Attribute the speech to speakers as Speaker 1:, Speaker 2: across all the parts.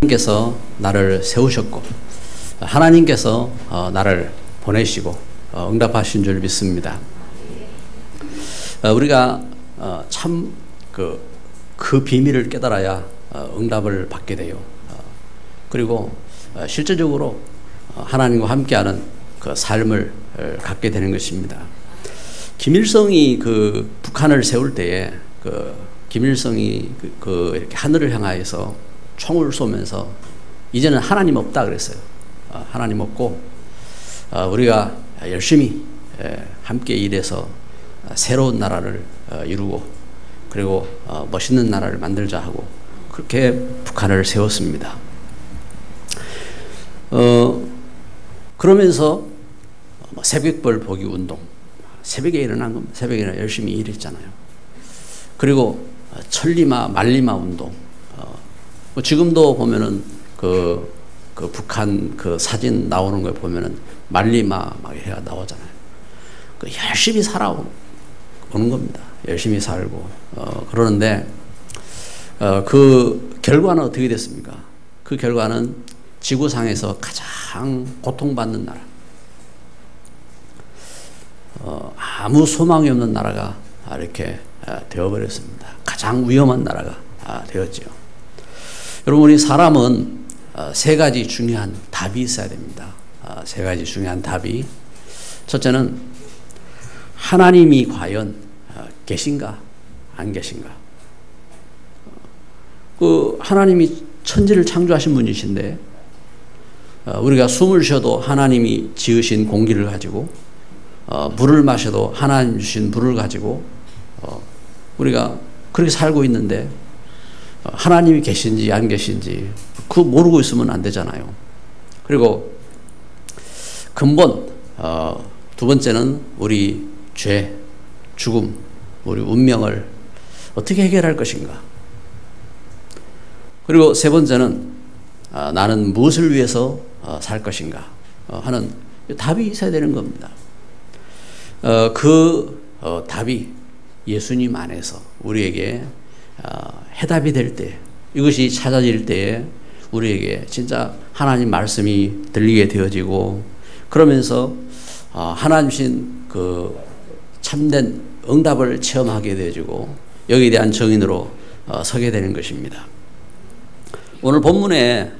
Speaker 1: 하나님께서 나를 세우셨고 하나님께서 나를 보내시고 응답하신 줄 믿습니다. 우리가 참 그 비밀을 깨달아야 응답을 받게 돼요. 그리고 실제적으로 하나님과 함께하는 그 삶을 갖게 되는 것입니다. 김일성이 그 북한을 세울 때에 김일성이 이렇게 하늘을 향하여서 총을 쏘면서 이제는 하나님 없다 그랬어요. 하나님 없고 우리가 열심히 함께 일해서 새로운 나라를 이루고 그리고 멋있는 나라를 만들자 하고 그렇게 북한을 세웠습니다. 그러면서 새벽별 보기 운동, 새벽에 일어난 겁니다. 새벽에 일어나 열심히 일했잖아요. 그리고 천리마 말리마 운동. 지금도 보면은 그 북한 그 사진 나오는 거 보면은 말리마 막 해가 나오잖아요. 열심히 살아오는 겁니다. 열심히 살고 그러는데 그 결과는 어떻게 됐습니까? 그 결과는 지구상에서 가장 고통받는 나라, 아무 소망이 없는 나라가 이렇게 되어버렸습니다. 가장 위험한 나라가 되었지요. 여러분, 우리 사람은 세 가지 중요한 답이 있어야 됩니다. 세 가지 중요한 답이. 첫째는 하나님이 과연 계신가 안 계신가. 하나님이 천지를 창조하신 분이신데 우리가 숨을 쉬어도 하나님이 지으신 공기를 가지고 물을 마셔도 하나님 주신 물을 가지고 우리가 그렇게 살고 있는데 하나님이 계신지 안 계신지 그거 모르고 있으면 안 되잖아요. 그리고 근본 두 번째는 우리 죄, 죽음, 우리 운명을 어떻게 해결할 것인가. 그리고 세 번째는 나는 무엇을 위해서 살 것인가 하는 답이 있어야 되는 겁니다. 답이 예수님 안에서 우리에게 해답이 될 때, 이것이 찾아질 때에 우리에게 진짜 하나님 말씀이 들리게 되어지고 그러면서 하나님 주신 그 참된 응답을 체험하게 되어지고 여기에 대한 증인으로 서게 되는 것입니다. 오늘 본문에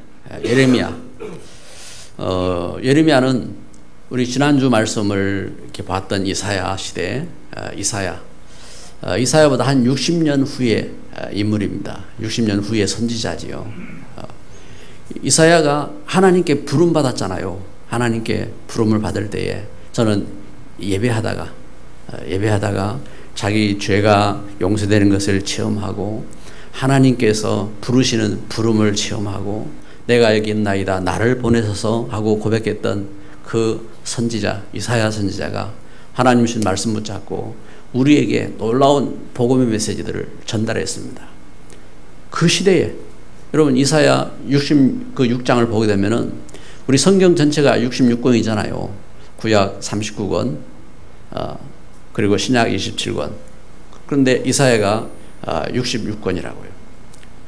Speaker 1: 예레미야는 우리 지난주 말씀을 이렇게 봤던 이사야 시대 이사야보다 한 60년 후의 인물입니다. 60년 후의 선지자지요. 이사야가 하나님께 부름 받았잖아요. 하나님께 부름을 받을 때에 저는 예배하다가 자기 죄가 용서되는 것을 체험하고 하나님께서 부르시는 부름을 체험하고 내가 여기 있나이다 나를 보내소서 하고 고백했던 그 선지자 이사야 선지자가 하나님 주신 말씀 붙잡고 우리에게 놀라운 복음의 메시지들을 전달했습니다. 그 시대에 여러분 이사야 66장을 보게 되면은 우리 성경 전체가 66권이잖아요. 구약 39권 그리고 신약 27권. 그런데 이사야가 66권이라고요.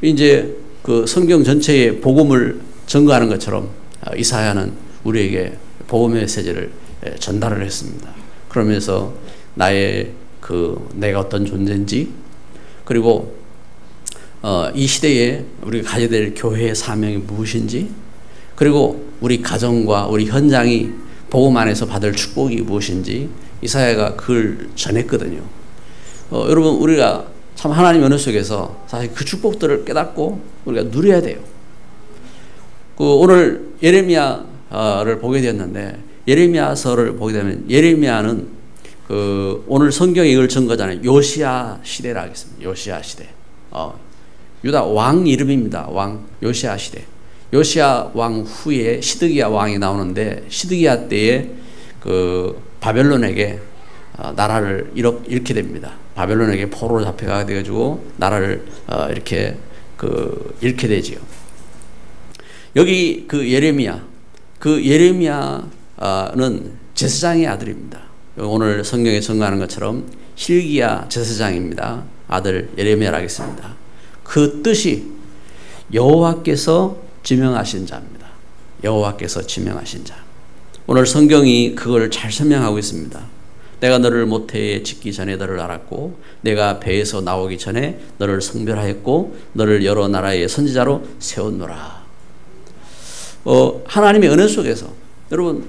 Speaker 1: 이제 그 성경 전체의 복음을 증거하는 것처럼 이사야는 우리에게 복음의 메시지를 전달을 했습니다. 그러면서 내가 어떤 존재인지 그리고 이 시대에 우리가 가져야 될 교회의 사명이 무엇인지 그리고 우리 가정과 우리 현장이 복음 안에서 받을 축복이 무엇인지 이사야가 그걸 전했거든요. 여러분 우리가 참 하나님 은혜 속에서 사실 그 축복들을 깨닫고 우리가 누려야 돼요. 오늘 예레미야를 보게 되었는데 예레미야서를 보게 되면 예레미야는 오늘 성경에 이걸 증거잖아요. 요시야 시대라 하겠습니다. 요시야 시대. 유다 왕 이름입니다. 왕 요시야 시대. 요시야 왕 후에 시드기야 왕이 나오는데 시드기야 때에 바벨론에게 나라를 잃게 됩니다. 바벨론에게 포로로 잡혀가게 돼가지고 나라를 이렇게 잃게 되지요. 여기 예레미야는 제사장의 아들입니다. 오늘 성경에 증거하는 것처럼 hil기야 제사장입니다. 아들 예레미야라 하겠습니다. 그 뜻이 여호와께서 지명하신 자입니다. 여호와께서 지명하신 자. 오늘 성경이 그걸 잘 설명하고 있습니다. 내가 너를 모태에 짓기 전에 너를 알았고 내가 배에서 나오기 전에 너를 성별하였고 너를 여러 나라의 선지자로 세웠노라. 하나님의 은혜 속에서 여러분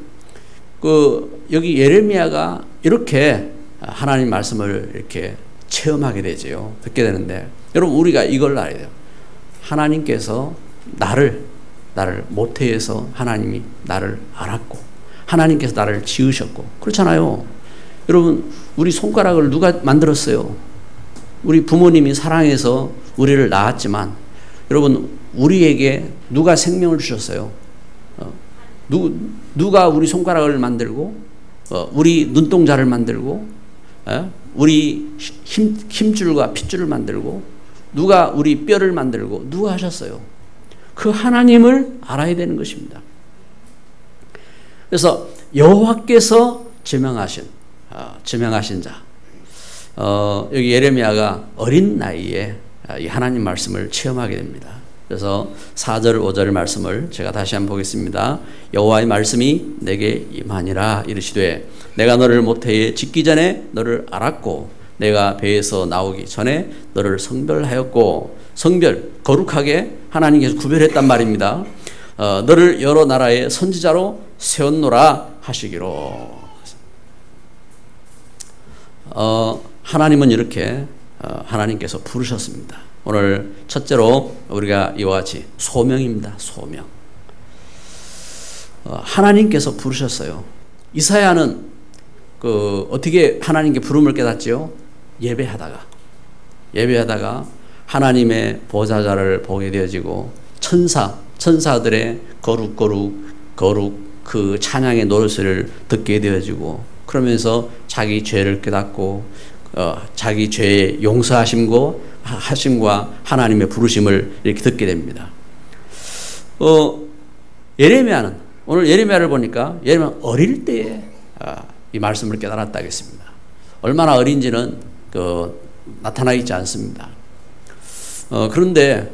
Speaker 1: 여기 예레미야가 이렇게 하나님 말씀을 이렇게 체험하게 되죠. 듣게 되는데 여러분 우리가 이걸 알아야 돼요. 하나님께서 나를 모태에서 하나님이 나를 알았고 하나님께서 나를 지으셨고 그렇잖아요. 여러분 우리 손가락을 누가 만들었어요? 우리 부모님이 사랑해서 우리를 낳았지만 여러분 우리에게 누가 생명을 주셨어요? 누가 우리 손가락을 만들고 우리 눈동자를 만들고 우리 힘줄과 핏줄을 만들고 누가 우리 뼈를 만들고 누가 하셨어요? 그 하나님을 알아야 되는 것입니다. 그래서 여호와께서 지명하신 자. 여기 예레미야가 어린 나이에 이 하나님 말씀을 체험하게 됩니다. 그래서 4절 5절 말씀을 제가 다시 한번 보겠습니다. 여호와의 말씀이 내게 임하니라 이르시되 내가 너를 모태에 짓기 전에 너를 알았고 내가 배에서 나오기 전에 너를 성별하였고 성별 거룩하게 하나님께서 구별했단 말입니다. 너를 여러 나라의 선지자로 세웠노라 하시기로. 하나님은 이렇게 하나님께서 부르셨습니다. 오늘 첫째로 우리가 이와 같이 소명입니다. 소명. 하나님께서 부르셨어요. 이사야는 어떻게 하나님께 부름을 깨닫지요? 예배하다가 하나님의 보좌자를 보게 되어지고 천사들의 거룩 그 찬양의 노래를 듣게 되어지고 그러면서 자기 죄를 깨닫고 자기 죄의 용서하심과 하나님의 부르심을 이렇게 듣게 됩니다. 예레미야는 오늘 예레미야를 보니까 예레미야는 어릴 때에 이 말씀을 깨달았다 하겠습니다. 얼마나 어린지는 나타나 있지 않습니다. 그런데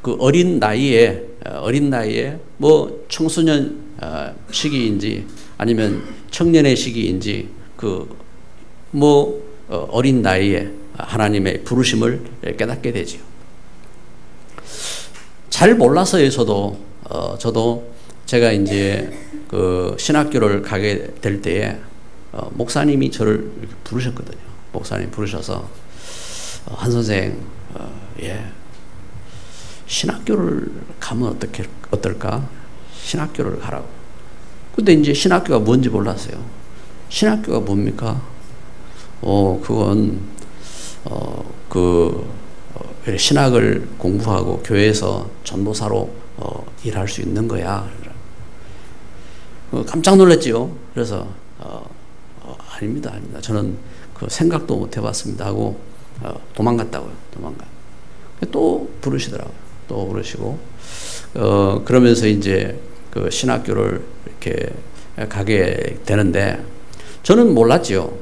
Speaker 1: 그 어린 나이에 뭐 청소년 시기인지 아니면 청년의 시기인지 어린 나이에 하나님의 부르심을 깨닫게 되지요. 잘 몰라서요. 저도 제가 이제 신학교를 가게 될 때에 목사님이 저를 부르셨거든요. 목사님 부르셔서 한 선생 신학교를 가면 어떨까? 신학교를 가라고. 근데 이제 신학교가 뭔지 몰랐어요. 신학교가 뭡니까? 그건 신학을 공부하고 교회에서 전도사로 일할 수 있는 거야. 깜짝 놀랐지요. 그래서 아닙니다. 저는 그 생각도 못 해봤습니다 하고 도망갔다고요. 또 부르시더라고요. 또 부르시고 그러면서 이제 그 신학교를 이렇게 가게 되는데 저는 몰랐지요.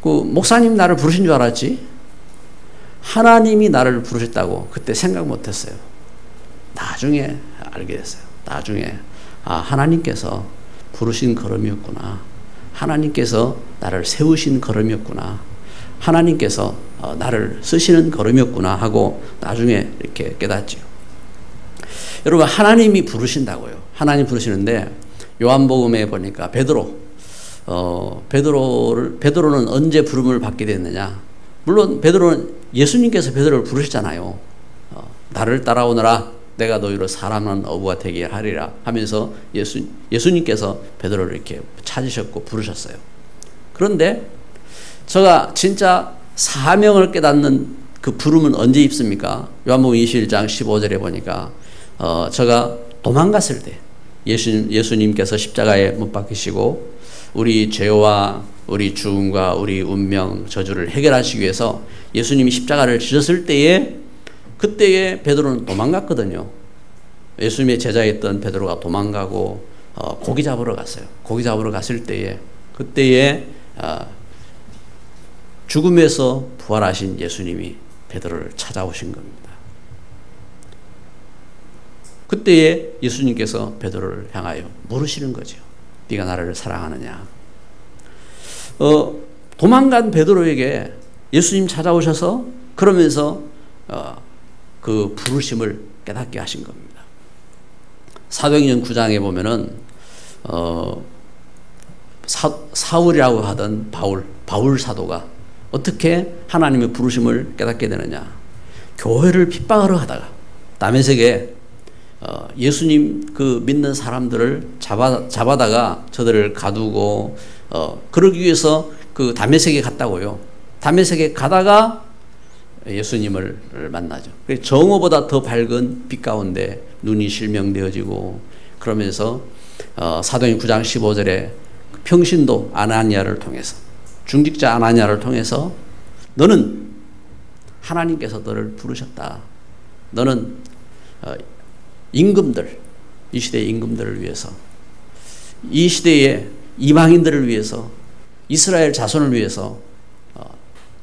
Speaker 1: 그 목사님 나를 부르신 줄 알았지 하나님이 나를 부르셨다고 그때 생각 못했어요. 나중에 알게 됐어요. 나중에 하나님께서 부르신 걸음이었구나. 하나님께서 나를 세우신 걸음이었구나. 하나님께서 나를 쓰시는 걸음이었구나 하고 나중에 이렇게 깨닫지요. 여러분 하나님이 부르신다고요. 하나님 부르시는데 요한복음에 보니까 베드로는 언제 부름을 받게 됐느냐? 물론 베드로는 예수님께서 베드로를 부르셨잖아요. 나를 따라오너라. 내가 너희로 사람은 어부가 되게 하리라 하면서 예수님께서 베드로를 이렇게 찾으셨고 부르셨어요. 그런데 제가 진짜 사명을 깨닫는 그 부름은 언제 입습니까? 요한복음 21장 15절에 보니까 제가 도망갔을 때 예수님께서 십자가에 못 박히시고 우리 죄와 우리 죽음과 우리 운명 저주를 해결하시기 위해서 예수님이 십자가를 지셨을 때에 그때에 베드로는 도망갔거든요. 예수님의 제자였던 베드로가 도망가고 고기 잡으러 갔어요. 고기 잡으러 갔을 때에 그때에 죽음에서 부활하신 예수님이 베드로를 찾아오신 겁니다. 그때에 예수님께서 베드로를 향하여 물으시는 거죠. 네가 나를 사랑하느냐? 도망간 베드로에게 예수님 찾아오셔서 그러면서 그 부르심을 깨닫게 하신 겁니다. 사도행전 9장에 보면은 사울이라고 하던 바울 사도가 어떻게 하나님의 부르심을 깨닫게 되느냐? 교회를 핍박하러 하다가 다메섹에 예수님 그 믿는 사람들을 잡아다가 저들을 가두고 그러기 위해서 그 다메섹에 갔다고요. 다메섹에 가다가 예수님을 만나죠. 정오보다 더 밝은 빛 가운데 눈이 실명되어지고 그러면서 사도행 9장 15절에 평신도 아나니아를 통해서 중직자 아나니아를 통해서 너는 하나님께서 너를 부르셨다. 너는 임금들, 이 시대의 임금들을 위해서, 이 시대의 이방인들을 위해서, 이스라엘 자손을 위해서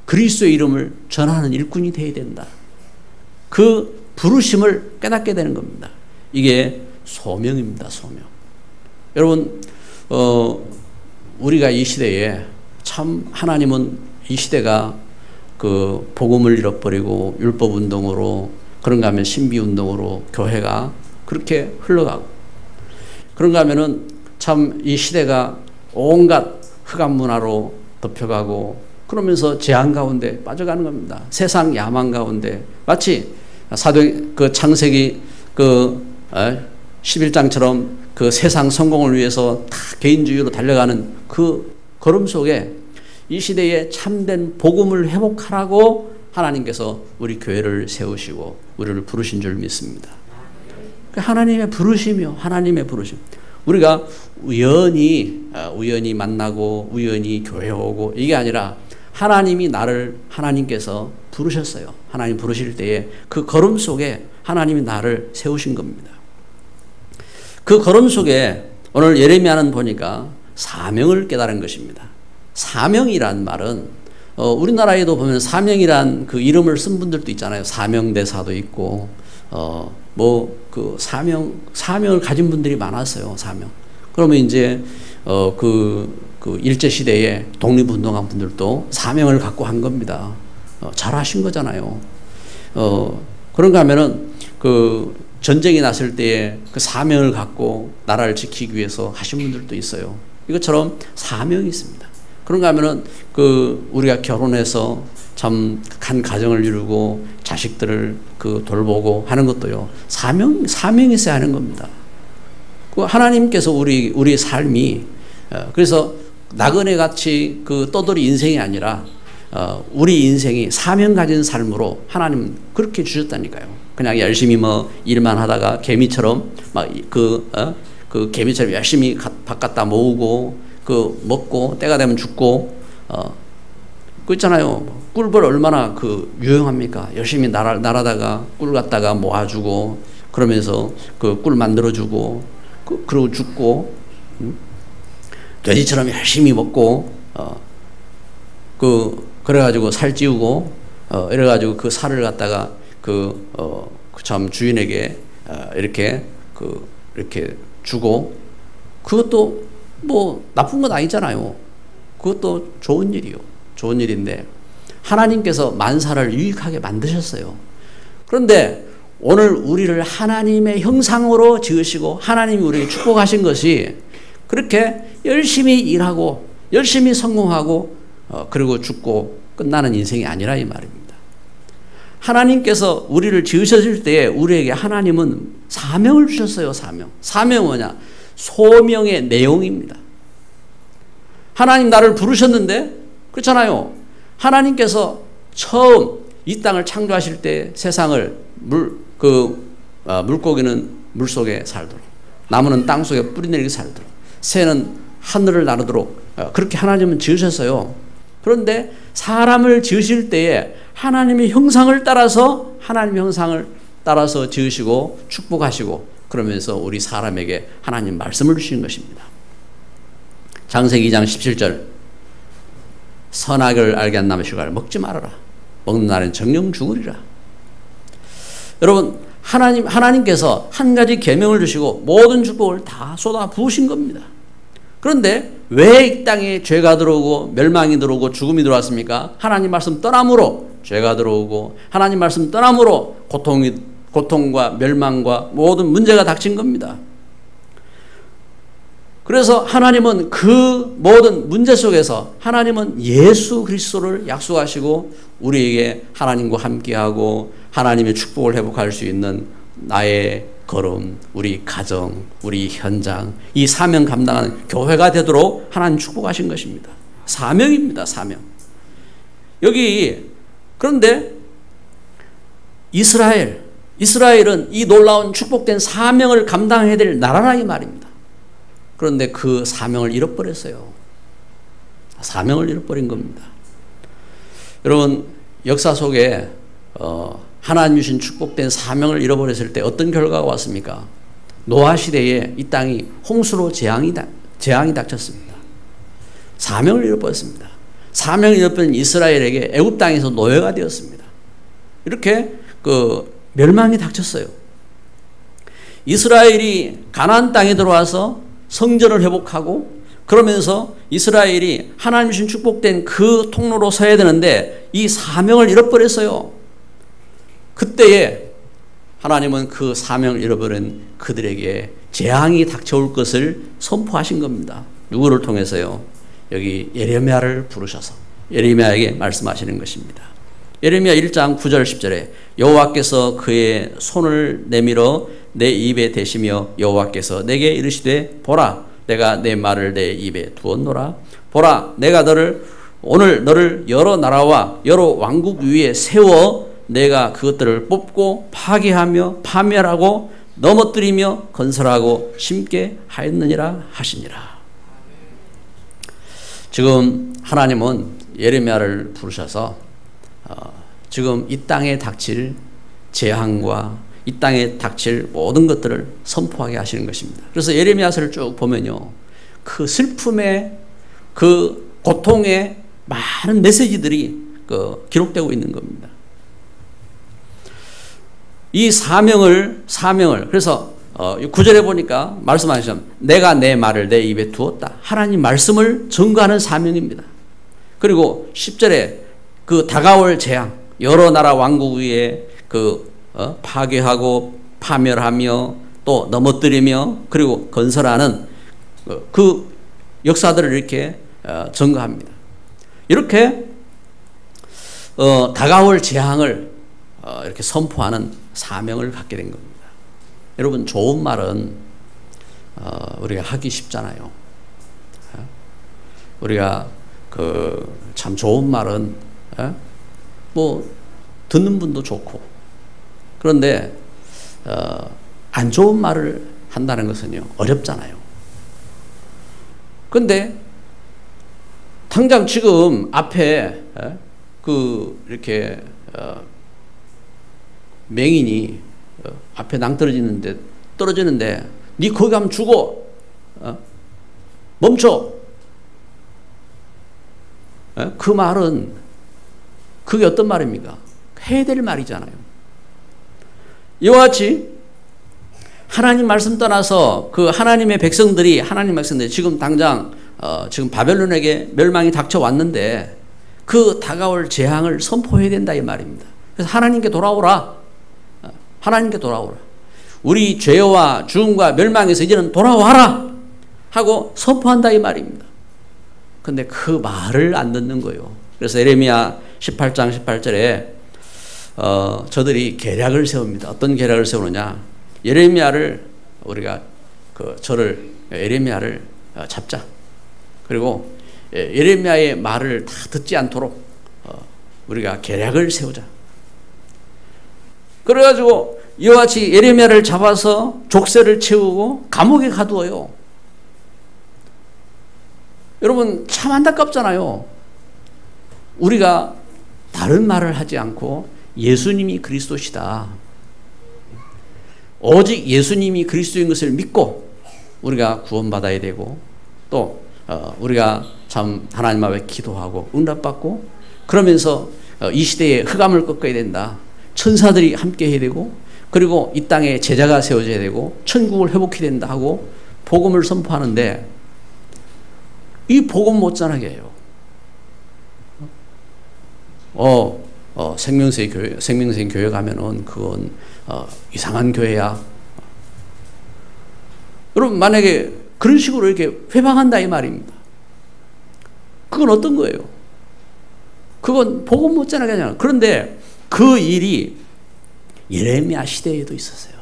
Speaker 1: 그리스도의 이름을 전하는 일꾼이 되어야 된다. 그 부르심을 깨닫게 되는 겁니다. 이게 소명입니다. 소명. 여러분 우리가 이 시대에 참 하나님은 이 시대가 그 복음을 잃어버리고 율법운동으로 그런가 하면 신비운동으로 교회가 그렇게 흘러가고 그런가 하면은 참 이 시대가 온갖 흑암 문화로 덮여가고 그러면서 재앙 가운데 빠져가는 겁니다. 세상 야망 가운데 마치 그 창세기 그 11장처럼 그 세상 성공을 위해서 다 개인주의로 달려가는 그 걸음 속에 이 시대에 참된 복음을 회복하라고 하나님께서 우리 교회를 세우시고 우리를 부르신 줄 믿습니다. 하나님의 부르심이요. 하나님의 부르심. 우리가 우연히 만나고 우연히 교회 오고 이게 아니라 하나님이 하나님께서 부르셨어요. 하나님 부르실 때에 그 걸음 속에 하나님이 나를 세우신 겁니다. 그 걸음 속에 오늘 예레미야는 보니까 사명을 깨달은 것입니다. 사명이란 말은 우리나라에도 보면 사명이란 그 이름을 쓴 분들도 있잖아요. 사명대사도 있고 그 사명을 가진 분들이 많았어요. 사명. 그러면 이제 그 일제 시대에 독립운동한 분들도 사명을 갖고 한 겁니다. 잘하신 거잖아요. 그런가 하면은 그 전쟁이 났을 때에 그 사명을 갖고 나라를 지키기 위해서 하신 분들도 있어요. 이것처럼 사명이 있습니다. 그런가 하면은 그 우리가 결혼해서 참 한 가정을 이루고 자식들을 그 돌보고 하는 것도요. 사명이 있어야 하는 겁니다. 그 하나님께서 우리 삶이 그래서 나그네 같이 그 떠돌이 인생이 아니라 우리 인생이 사명 가진 삶으로 하나님 그렇게 주셨다니까요. 그냥 열심히 뭐 일만 하다가 개미처럼 막 그 개미처럼 열심히 밥 갖다 모으고 그 먹고 때가 되면 죽고 그 있잖아요. 꿀벌 얼마나 그 유용합니까? 열심히 날아다가 꿀 갖다가 모아주고 그러면서 그 꿀 만들어주고 그러고 죽고 돼지처럼 열심히 먹고 그래가지고 살 찌우고 이래가지고 그 살을 갖다가 참 주인에게 이렇게 주고 그것도 뭐 나쁜 건 아니잖아요. 그것도 좋은 일이요. 좋은 일인데 하나님께서 만사를 유익하게 만드셨어요. 그런데 오늘 우리를 하나님의 형상으로 지으시고 하나님이 우리에게 축복하신 것이 그렇게 열심히 일하고 열심히 성공하고 그리고 죽고 끝나는 인생이 아니라 이 말입니다. 하나님께서 우리를 지으셨을 때에 우리에게 하나님은 사명을 주셨어요. 사명은 뭐냐? 소명의 내용입니다. 하나님 나를 부르셨는데 그렇잖아요. 하나님께서 처음 이 땅을 창조하실 때 세상을 물고기는 물속에 살도록 나무는 땅속에 뿌리내리게 살도록 새는 하늘을 나르도록 그렇게 하나님은 지으셨어요. 그런데 사람을 지으실 때에 하나님의 형상을 따라서 지으시고 축복하시고 그러면서 우리 사람에게 하나님 말씀을 주신 것입니다. 창세기 2장 17절 선악을 알게 한 나무 실과를 먹지 말아라. 먹는 날엔 정령 죽으리라. 여러분 하나님께서 한 가지 계명을 주시고 모든 축복을 다 쏟아 부으신 겁니다. 그런데 왜 이 땅에 죄가 들어오고 멸망이 들어오고 죽음이 들어왔습니까? 하나님 말씀 떠남으로 죄가 들어오고 하나님 말씀 떠남으로 고통과 멸망과 모든 문제가 닥친 겁니다. 그래서 하나님은 그 모든 문제 속에서 하나님은 예수 그리스도를 약속하시고 우리에게 하나님과 함께하고 하나님의 축복을 회복할 수 있는 나의 걸음, 우리 가정, 우리 현장, 이 사명 감당하는 교회가 되도록 하나님 축복하신 것입니다. 사명입니다. 사명. 여기 그런데 이스라엘은 이 놀라운 축복된 사명을 감당해야 될 나라라 이 말입니다. 그런데 그 사명을 잃어버렸어요. 사명을 잃어버린 겁니다. 여러분 역사 속에 하나님 주신 축복된 사명을 잃어버렸을 때 어떤 결과가 왔습니까? 노아 시대에 이 땅이 홍수로 재앙이 닥쳤습니다. 사명을 잃어버렸습니다. 사명을 잃어버린 이스라엘에게 애굽 땅에서 노예가 되었습니다. 이렇게 멸망이 닥쳤어요. 이스라엘이 가나안 땅에 들어와서 성전을 회복하고 그러면서 이스라엘이 하나님 주신 축복된 그 통로로 서야 되는데 이 사명을 잃어버렸어요. 그때에 하나님은 그 사명을 잃어버린 그들에게 재앙이 닥쳐올 것을 선포하신 겁니다. 누구를 통해서요? 여기 예레미야를 부르셔서 예레미야에게 말씀하시는 것입니다. 예레미야 1장 9절 10절에 여호와께서 그의 손을 내밀어 내 입에 대시며 여호와께서 내게 이르시되 보라 내가 내 말을 내 입에 두었노라. 보라 내가 오늘 너를 여러 나라와 여러 왕국 위에 세워 내가 그것들을 뽑고 파괴하며 파멸하고 넘어뜨리며 건설하고 심게 하였느니라 하시니라. 지금 하나님은 예레미야를 부르셔서 지금 이 땅에 닥칠 재앙과 이 땅에 닥칠 모든 것들을 선포하게 하시는 것입니다. 그래서 예레미야서를 쭉 보면요, 그 슬픔의 그 고통의 많은 메시지들이 기록되고 있는 겁니다. 이 사명을 그래서 9절에 보니까 말씀하시면 내가 내 말을 내 입에 두었다. 하나님 말씀을 전가하는 사명입니다. 그리고 10절에 그 다가올 재앙, 여러 나라 왕국 위에 파괴하고 파멸하며 또 넘어뜨리며 그리고 건설하는 그 역사들을 이렇게 전가합니다. 이렇게 다가올 재앙을 이렇게 선포하는 사명을 갖게 된 겁니다. 여러분 좋은 말은 우리가 하기 쉽잖아요. 우리가 참 좋은 말은 뭐 듣는 분도 좋고 그런데 안 좋은 말을 한다는 것은요 어렵잖아요. 그런데 당장 지금 앞에 이렇게 맹인이 앞에 떨어지는데 네 거기 가면 죽어. 멈춰. 그 말은 그게 어떤 말입니까? 해야 될 말이잖아요. 이와 같이 하나님 말씀 떠나서 그 하나님의 백성들이 지금 당장 지금 바벨론에게 멸망이 닥쳐왔는데 그 다가올 재앙을 선포해야 된다 이 말입니다. 그래서 하나님께 돌아오라. 우리 죄와 죽음과 멸망에서 이제는 돌아와라 하고 선포한다 이 말입니다. 근데 그 말을 안 듣는 거예요. 그래서 예레미야 18장 18절에 저들이 계략을 세웁니다. 어떤 계략을 세우느냐? 우리가 예레미야를 잡자. 그리고 예레미야의 말을 다 듣지 않도록 우리가 계략을 세우자. 그래가지고 이와 같이 예레미야를 잡아서 족쇄를 채우고 감옥에 가두어요. 여러분 참 안타깝잖아요. 우리가 다른 말을 하지 않고 예수님이 그리스도시다. 오직 예수님이 그리스도인 것을 믿고 우리가 구원받아야 되고 또 우리가 참 하나님 앞에 기도하고 응답받고 그러면서 이 시대에 흑암을 꺾어야 된다. 천사들이 함께 해야 되고 그리고 이 땅에 제자가 세워져야 되고 천국을 회복해야 된다 하고 복음을 선포하는데 이 복음 못 전하게 해요. 생명생 교회 가면은 그건 이상한 교회야. 여러분 만약에 그런 식으로 이렇게 회방한다 이 말입니다. 그건 어떤 거예요? 그건 복음 못 전하게 하잖아요. 그런데 그 일이 예레미야 시대에도 있었어요.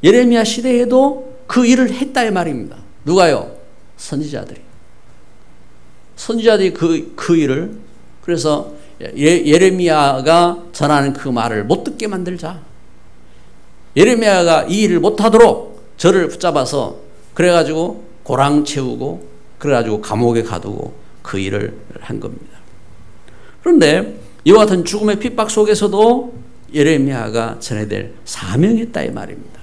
Speaker 1: 예레미야 시대에도 그 일을 했다 이 말입니다. 누가요? 선지자들이 그 일을, 그래서 예레미야가 전하는 그 말을 못 듣게 만들자. 예레미야가 이 일을 못하도록 저를 붙잡아서 그래가지고 고랑 채우고 그래가지고 감옥에 가두고 그 일을 한 겁니다. 그런데 이와 같은 죽음의 핍박 속에서도 예레미야가 전해야 될 사명했다 이 말입니다.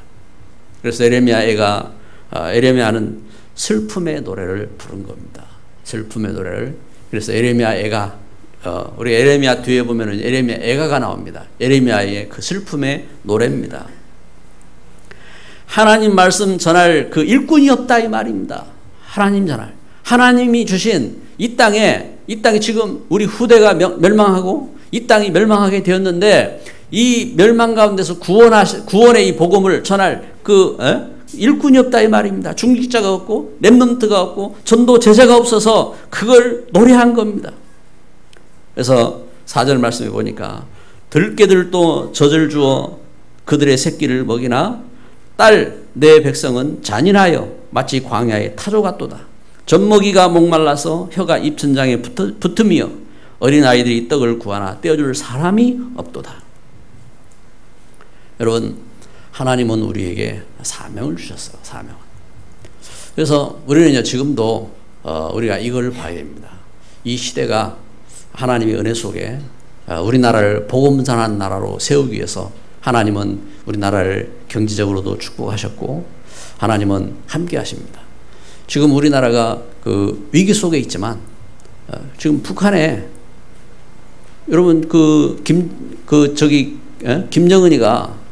Speaker 1: 그래서 예레미야는 슬픔의 노래를 부른 겁니다. 슬픔의 노래를. 그래서 예레미야 애가 우리 예레미야 뒤에 보면은 예레미야 애가가 나옵니다. 예레미야의 그 슬픔의 노래입니다. 하나님 말씀 전할 그 일꾼이 없다 이 말입니다. 하나님 전할. 하나님이 주신 이 땅에 지금 우리 후대가 멸망하고 이 땅이 멸망하게 되었는데 이 멸망 가운데서 구원의 이 복음을 전할 일꾼이 없다 이 말입니다. 중직자가 없고 렘넌트가 없고 전도 제자가 없어서 그걸 노래한 겁니다. 그래서 4절 말씀에 보니까 들깨들도 젖을 주어 그들의 새끼를 먹이나 딸 내 백성은 잔인하여 마치 광야의 타조 같도다. 젖먹이가 목말라서 혀가 입천장에 붙으며 어린아이들이 떡을 구하나 떼어줄 사람이 없도다. 여러분 하나님은 우리에게 사명을 주셨어요. 사명을. 그래서 우리는 지금도 우리가 이걸 봐야 됩니다. 이 시대가 하나님의 은혜 속에 우리나라를 복음 전하는 나라로 세우기 위해서 하나님은 우리나라를 경제적으로도 축복하셨고 하나님은 함께 하십니다. 지금 우리나라가 그 위기 속에 있지만 지금 북한에 여러분 김정은이가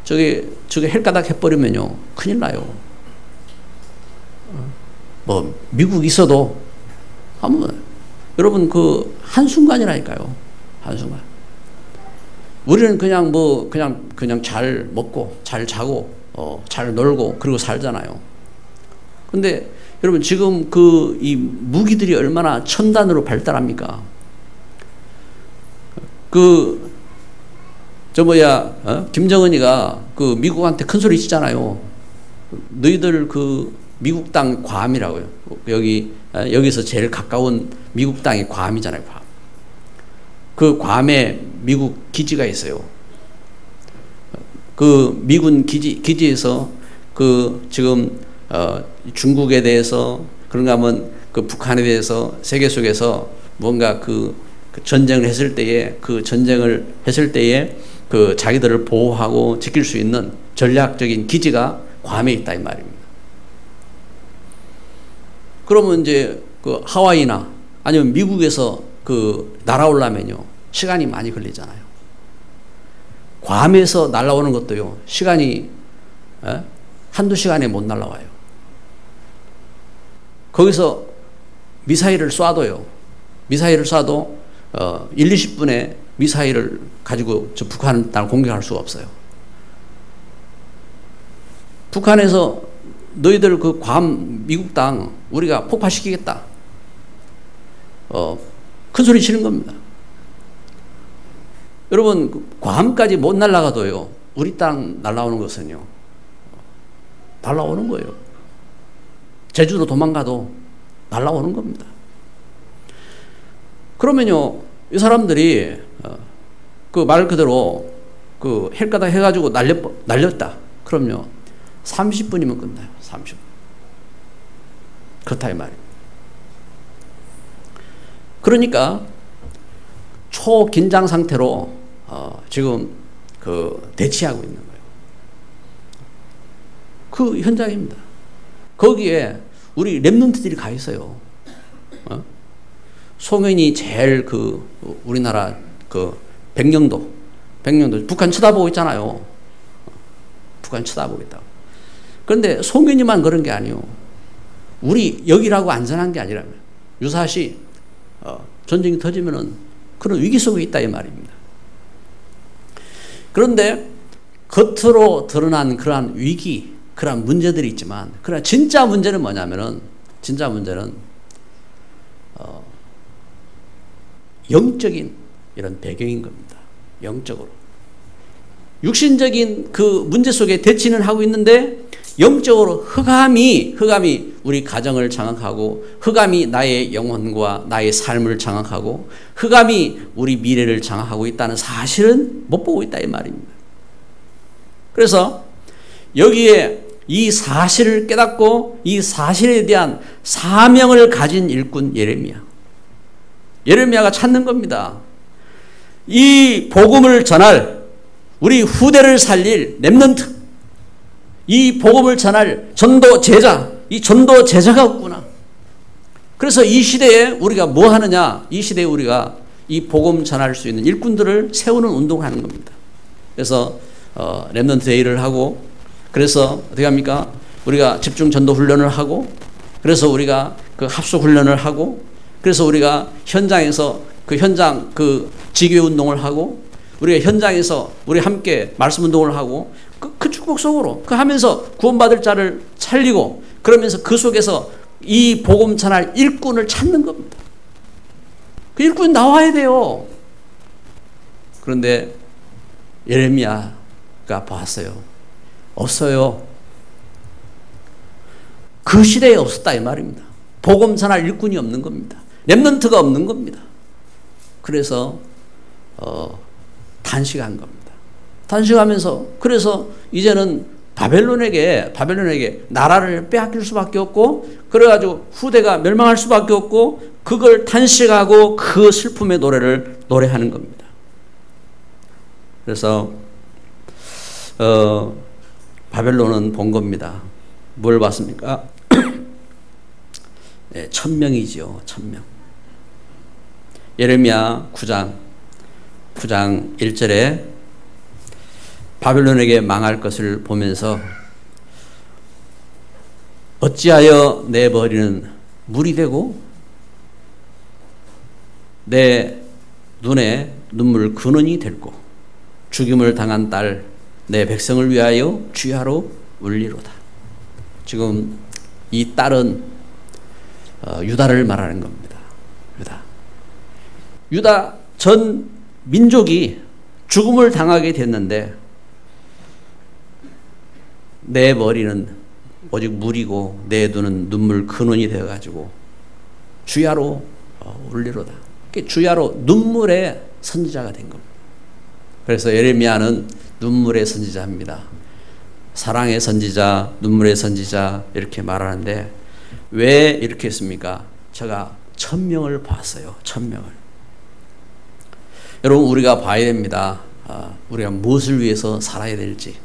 Speaker 1: 저기 헬가닥 해버리면요 큰일 나요. 뭐 미국 있어도 여러분 그 한순간이라니까요. 한순간. 우리는 그냥 잘 먹고 잘 자고 잘 놀고 그리고 살잖아요. 근데 여러분 지금 이 무기들이 얼마나 첨단으로 발달합니까? 김정은이가 그 미국한테 큰 소리 치잖아요. 너희들 그 미국 땅 괌이라고요. 여기서 제일 가까운 미국 땅이 괌이잖아요. 괌. 그 괌에 미국 기지가 있어요. 그 미군 기지에서 지금 중국에 대해서 그런가 하면 그 북한에 대해서 세계 속에서 뭔가 그 전쟁을 했을 때에 그 자기들을 보호하고 지킬 수 있는 전략적인 기지가 괌에 있다 이 말입니다. 그러면 이제 그 하와이나 아니면 미국에서 날아오려면요 시간이 많이 걸리잖아요. 괌에서 날아오는 것도요 시간이 한두 시간에 못 날아와요. 거기서 미사일을 쏴도 1, 20분에 미사일을 가지고 저 북한 땅을 공격할 수가 없어요. 북한에서 너희들 그 괌 미국 땅 우리가 폭파시키겠다. 큰 소리 치는 겁니다. 여러분 괌까지 못 날아가도요 우리 땅 날아오는 것은요 날아오는 거예요. 제주도 도망가도 날아오는 겁니다. 그러면요 이 사람들이 그 말 그대로 그 헬가닥 해가지고 날렸다. 그럼요 30분이면 끝나요. 30분. 그렇다 이 말이에요. 그러니까 초긴장 상태로 지금 대치하고 있는 거예요. 그 현장입니다. 거기에 우리 렘넌트들이 가 있어요. 송현이 제일 우리나라 백령도 백령도 북한 쳐다보고 있잖아요. 북한 쳐다보고 있다고. 그런데 송윤이만 그런 게 아니에요. 우리 여기라고 안전한 게 아니라면 유사시 전쟁이 터지면은 그런 위기 속에 있다 이 말입니다. 그런데 겉으로 드러난 그러한 위기, 그러한 문제들이 있지만, 그러나 진짜 문제는 뭐냐면은, 진짜 문제는 영적인 이런 배경인 겁니다. 영적으로. 육신적인 그 문제 속에 대치는 하고 있는데, 영적으로 흑암이 우리 가정을 장악하고, 흑암이 나의 영혼과 나의 삶을 장악하고, 흑암이 우리 미래를 장악하고 있다는 사실은 못 보고 있다 이 말입니다. 그래서 여기에 이 사실을 깨닫고 이 사실에 대한 사명을 가진 일꾼 예레미야가 찾는 겁니다. 이 복음을 전할, 우리 후대를 살릴 렘넌트, 이 복음을 전할 전도 제자, 이 전도 제자가 없구나. 그래서 이 시대에 우리가 뭐 하느냐, 이 시대에 우리가 이 복음 전할 수 있는 일꾼들을 세우는 운동을 하는 겁니다. 그래서 렘넌트 데이를 하고, 그래서 어떻게 합니까? 우리가 집중 전도 훈련을 하고, 그래서 우리가 그 합숙 훈련을 하고, 그래서 우리가 현장에서 그 현장 그 지교 운동을 하고, 우리가 현장에서 우리 함께 말씀 운동을 하고, 그 축복 속으로 그 하면서 구원받을 자를 살리고, 그러면서 그 속에서 이 복음 전할 일꾼을 찾는 겁니다. 그 일꾼이 나와야 돼요. 그런데 예레미야가 봤어요. 없어요. 그 시대에 없었다 이 말입니다. 복음 전할 일꾼이 없는 겁니다. 렘넌트가 없는 겁니다. 그래서 단식한 겁니다. 단식하면서, 그래서 이제는 바벨론에게 나라를 빼앗길 수밖에 없고, 그래가지고 후대가 멸망할 수밖에 없고, 그걸 단식하고 그 슬픔의 노래를 노래하는 겁니다. 그래서 바벨론은 본 겁니다. 뭘 봤습니까? 네, 1000명이지요. 1000명. 예레미야 9장 1절에 바벨론에게 망할 것을 보면서 어찌하여 내 머리는 물이 되고 내 눈에 눈물 근원이 될고 죽임을 당한 딸 내 백성을 위하여 주야로 울리로다. 지금 이 딸은 유다를 말하는 겁니다. 유다 전 민족이 죽음을 당하게 됐는데 내 머리는 오직 물이고 내 눈은 눈물 근원이 되어가지고 주야로 울리로다. 주야로 눈물의 선지자가 된 겁니다. 그래서 예레미야는 눈물의 선지자입니다. 사랑의 선지자, 눈물의 선지자 이렇게 말하는데 왜 이렇게 했습니까? 제가 1000명을 봤어요. 1000명을. 여러분 우리가 봐야 됩니다. 우리가 무엇을 위해서 살아야 될지.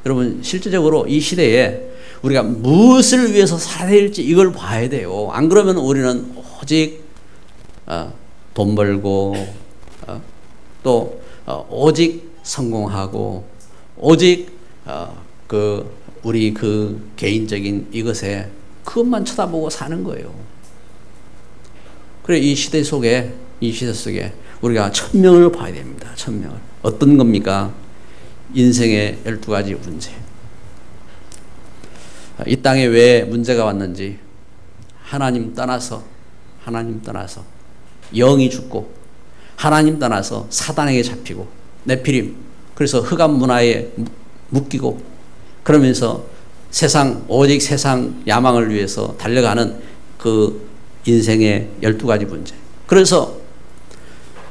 Speaker 1: 여러분 실제적으로 이 시대에 우리가 무엇을 위해서 살아야 될지 이걸 봐야 돼요. 안 그러면 우리는 오직 돈 벌고 또 오직 성공하고 오직 우리 그 개인적인 이것에 그것만 쳐다보고 사는 거예요. 그래 이 시대 속에 우리가 1000명을 봐야 됩니다. 1000명을. 어떤 겁니까? 인생의 12가지 문제. 이 땅에 왜 문제가 왔는지 하나님 떠나서 영이 죽고 하나님 떠나서 사단에게 잡히고 네피림, 그래서 흑암 문화에 묶이고 그러면서 오직 세상 야망을 위해서 달려가는 그 인생의 12가지 문제. 그래서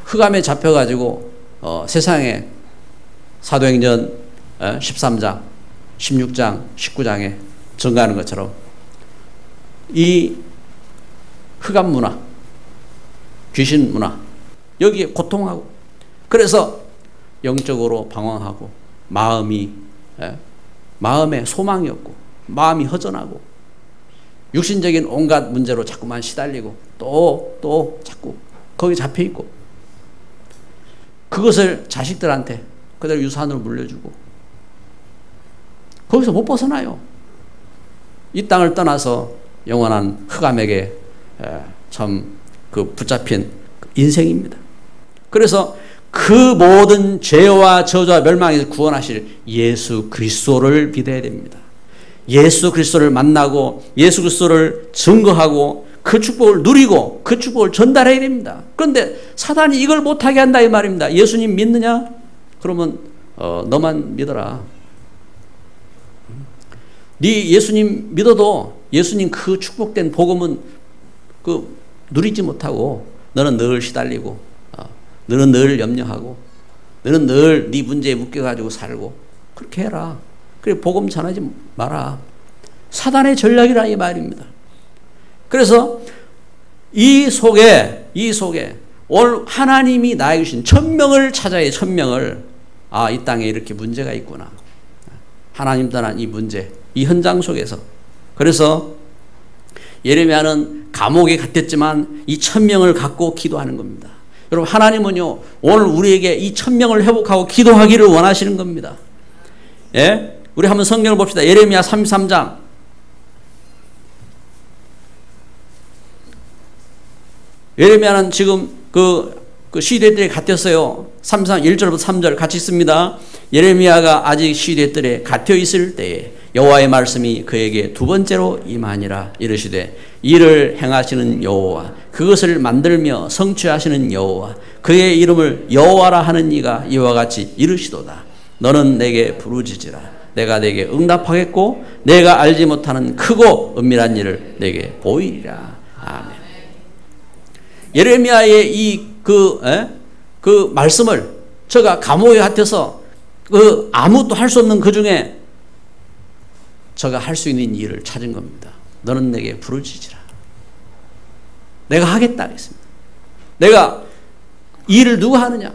Speaker 1: 흑암에 잡혀가지고 세상에 사도행전 13장, 16장, 19장에 증가하는 것처럼 이 흑암 문화, 귀신 문화 여기에 고통하고 그래서 영적으로 방황하고 마음에 소망이 없고 마음이 허전하고 육신적인 온갖 문제로 자꾸만 시달리고 또 자꾸 거기 잡혀있고 그것을 자식들한테 그대로 유산으로 물려주고 거기서 못 벗어나요. 이 땅을 떠나서 영원한 흑암에게 참 그 붙잡힌 인생입니다. 그래서 그 모든 죄와 저주와 멸망에서 구원하실 예수 그리스도를 믿어야 됩니다. 예수 그리스도를 만나고 예수 그리스도를 증거하고 그 축복을 누리고 그 축복을 전달해야 됩니다. 그런데 사단이 이걸 못하게 한다 이 말입니다. 예수님 믿느냐? 그러면 너만 믿어라. 네 예수님 믿어도 예수님 그 축복된 복음은 그 누리지 못하고 너는 늘 시달리고 너는 늘 염려하고 너는 늘 네 문제에 묶여가지고 살고 그렇게 해라. 그래 복음 전하지 마라. 사단의 전략이라 이 말입니다. 그래서 이 속에 오늘 하나님이 나에게 주신 천명을 찾아야 해. 천명을. 이 땅에 이렇게 문제가 있구나. 하나님 떠난 이 문제, 이 현장 속에서. 그래서 예레미야는 감옥에 갇혔지만 이 천명을 갖고 기도하는 겁니다. 여러분 하나님은요 오늘 우리에게 이 천명을 회복하고 기도하기를 원하시는 겁니다. 예? 우리 한번 성경을 봅시다. 예레미야 33장. 예레미야는 지금 그 시대들에 갇혔어요. 33 1절부터 3절 같이 있습니다. 예레미야가 아직 시대들에 갇혀 있을 때에 여호와의 말씀이 그에게 두 번째로 임하니라. 이르시되 이를 행하시는 여호와 그것을 만들며 성취하시는 여호와 그의 이름을 여호와라 하는 이가 이와 같이 이르시도다. 너는 내게 부르짖으라. 내가 내게 응답하겠고 내가 알지 못하는 크고 은밀한 일을 내게 보이리라. 아멘. 예레미야의 그 말씀을 저가 감옥에 갇혀서 아무것도 할 수 없는 그 중에 저가 할 수 있는 일을 찾은 겁니다. 너는 내게 부르짖으라. 내가 하겠다 했습니다. 내가 이 일을 누가 하느냐?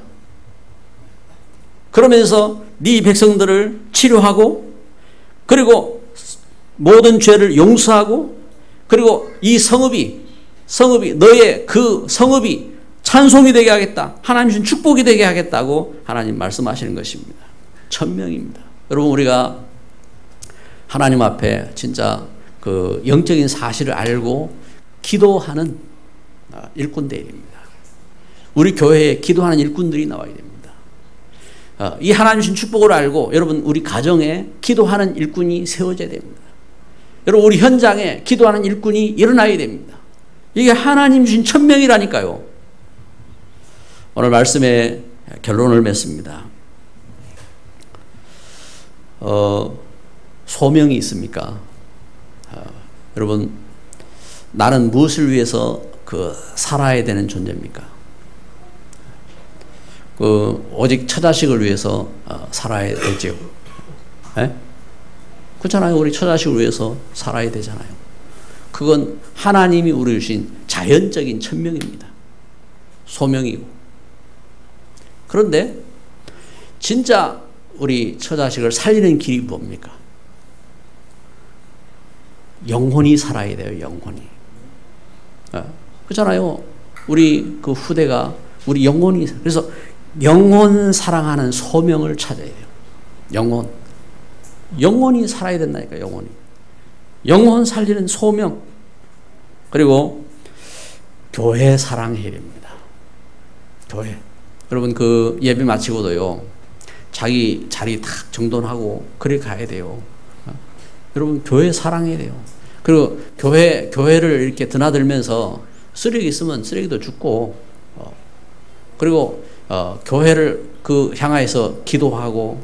Speaker 1: 그러면서 네 백성들을 치료하고 그리고 모든 죄를 용서하고 그리고 이 성읍이 너의 그 성읍이 찬송이 되게 하겠다. 하나님 주신 축복이 되게 하겠다고 하나님 말씀하시는 것입니다. 천명입니다. 여러분 우리가 하나님 앞에 진짜 그 영적인 사실을 알고 기도하는 일꾼들이 됩니다. 우리 교회에 기도하는 일꾼들이 나와야 됩니다. 이 하나님 주신 축복을 알고 여러분 우리 가정에 기도하는 일꾼이 세워져야 됩니다. 여러분 우리 현장에 기도하는 일꾼이 일어나야 됩니다. 이게 하나님 주신 천명이라니까요. 오늘 말씀의 결론을 맺습니다. 소명이 있습니까? 여러분 나는 무엇을 위해서 살아야 되는 존재입니까? 오직 처자식을 위해서 살아야 되죠. 예? 그렇잖아요. 우리 처자식을 위해서 살아야 되잖아요. 그건 하나님이 우리 주신 자연적인 천명입니다. 소명이고. 그런데 진짜 우리 처자식을 살리는 길이 뭡니까? 영혼이 살아야 돼요. 영혼이. 그렇잖아요. 우리 그 후대가 우리 영혼이, 그래서 영혼 사랑하는 소명을 찾아야 돼요. 영혼이 살아야 된다니까. 영혼 살리는 소명. 그리고 교회 사랑해야 됩니다. 교회. 여러분 그 예배 마치고도요 자기 자리 탁 정돈하고 그래 가야 돼요. 여러분 교회 사랑해야 돼요. 그리고 교회를 이렇게 드나들면서 쓰레기 있으면 쓰레기도 줍고 그리고 교회를 향하여서 기도하고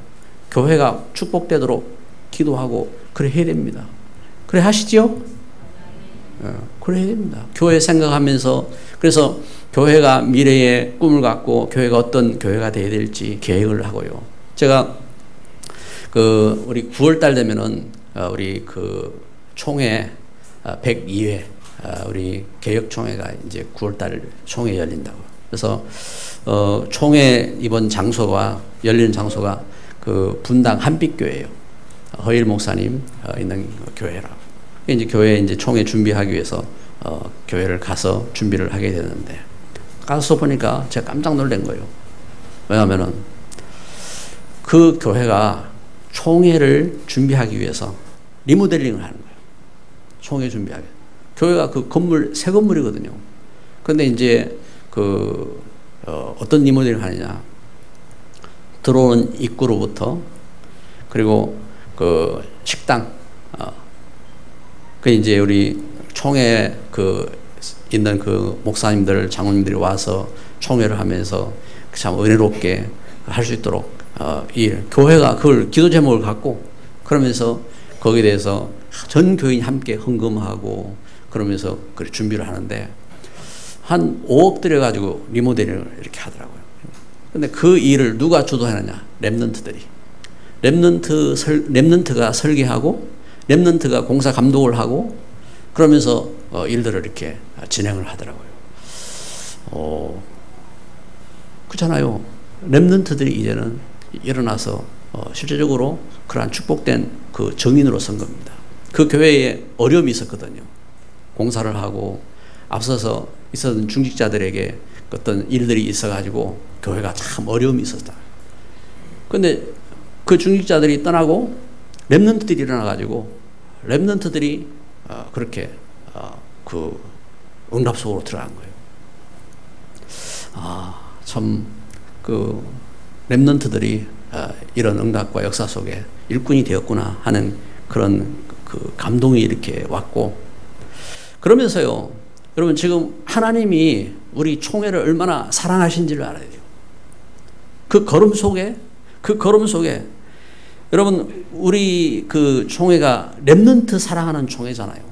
Speaker 1: 교회가 축복되도록 기도하고 그래 해야 됩니다. 그래 하시죠? 그래 해야 됩니다. 교회 생각하면서 그래서 교회가 미래의 꿈을 갖고 교회가 어떤 교회가 되어야 될지 계획을 하고요. 제가 우리 9월달 되면은 우리 총회 102회 우리 개혁총회가 이제 9월달 총회 열린다고. 그래서 총회 이번 장소가 열리는 장소가 분당 한빛교회예요. 허일 목사님 있는 교회라고. 이제 교회 이제 총회 준비하기 위해서 교회를 가서 준비를 하게 되는데 가서 보니까 제가 깜짝 놀란 거예요. 왜냐하면은 그 교회가 총회를 준비하기 위해서 리모델링을 하는 거예요. 총회 준비하기. 교회가 그 건물, 새 건물이거든요. 근데 이제 어떤 리모델링을 하느냐. 들어오는 입구로부터 그리고 그 식당, 그 이제 우리 총회 있는 목사님들, 장로님들이 와서 총회를 하면서 참 은혜롭게 할 수 있도록 이 교회가 그걸 기도 제목을 갖고 그러면서 거기에 대해서 전 교인이 함께 헌금하고 그러면서 그 준비를 하는데 한 5억 들여가지고 리모델링을 이렇게 하더라고요. 근데 그 일을 누가 주도하느냐? 렘넌트들이. 렘넌트가 설계하고 렘넌트가 공사 감독을 하고 그러면서 일들을 이렇게 진행을 하더라고요. 그렇잖아요. 렘넌트들이 이제는 일어나서 실제적으로 그러한 축복된 그 정인으로 선 겁니다. 그 교회에 어려움이 있었거든요. 공사를 하고 앞서서 있었던 중직자들에게 어떤 일들이 있어가지고 교회가 참 어려움이 있었다. 근데 그 중직자들이 떠나고 렘넌트들이 일어나가지고 렘넌트들이 그렇게 그 응답 속으로 들어간 거예요. 참 그 렘넌트들이 이런 응답과 역사 속에 일꾼이 되었구나 하는 그런 그 감동이 이렇게 왔고 그러면서요. 여러분 지금 하나님이 우리 총회를 얼마나 사랑하신지를 알아야 돼요. 그 걸음 속에 여러분 우리 그 총회가 렘넌트 사랑하는 총회잖아요.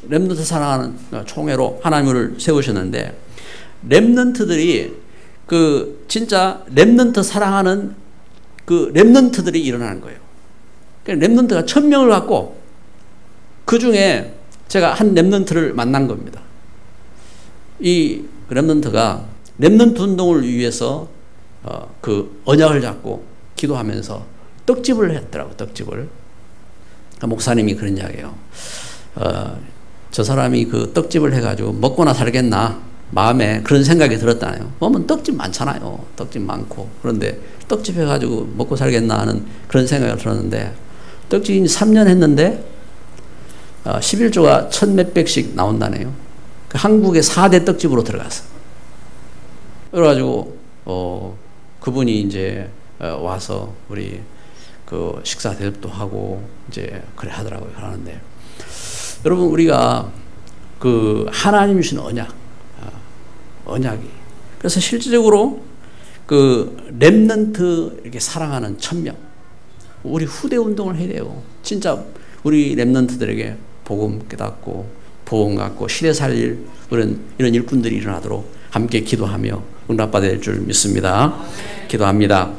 Speaker 1: 렘넌트 사랑하는 총회로 하나님을 세우셨는데 렘넌트들이 진짜 렘넌트 사랑하는 렘넌트들이 일어나는 거예요. 그러니까 렘넌트가 1000명을 갖고 그 중에 제가 한 렘넌트를 만난 겁니다. 이 렘넌트가 렘넌트 운동을 위해서 그 언약을 잡고 기도하면서 떡집을 했더라고. 떡집을. 목사님이 그런 이야기예요. 저 사람이 그 떡집을 해가지고 먹고나 살겠나 마음에 그런 생각이 들었다네요. 보면 떡집 많잖아요. 떡집 많고. 그런데 떡집 해가지고 먹고 살겠나 하는 그런 생각이 들었는데 떡집 3년 했는데 11조가 1000몇백씩 나온다네요. 한국의 4대 떡집으로 들어갔어. 그래가지고 그분이 이제 와서 우리 그 식사 대접도 하고 이제 그래 하더라고요. 하는데 여러분 우리가 그 하나님 주신 언약이 그래서 실질적으로 그 렘넌트 이렇게 사랑하는 1000명 우리 후대 운동을 해야 돼요. 진짜 우리 렘넌트들에게 복음 깨닫고 복음 갖고 시대 살릴 이런 일꾼들이 일어나도록 함께 기도하며 응답받을 줄 믿습니다. 기도합니다.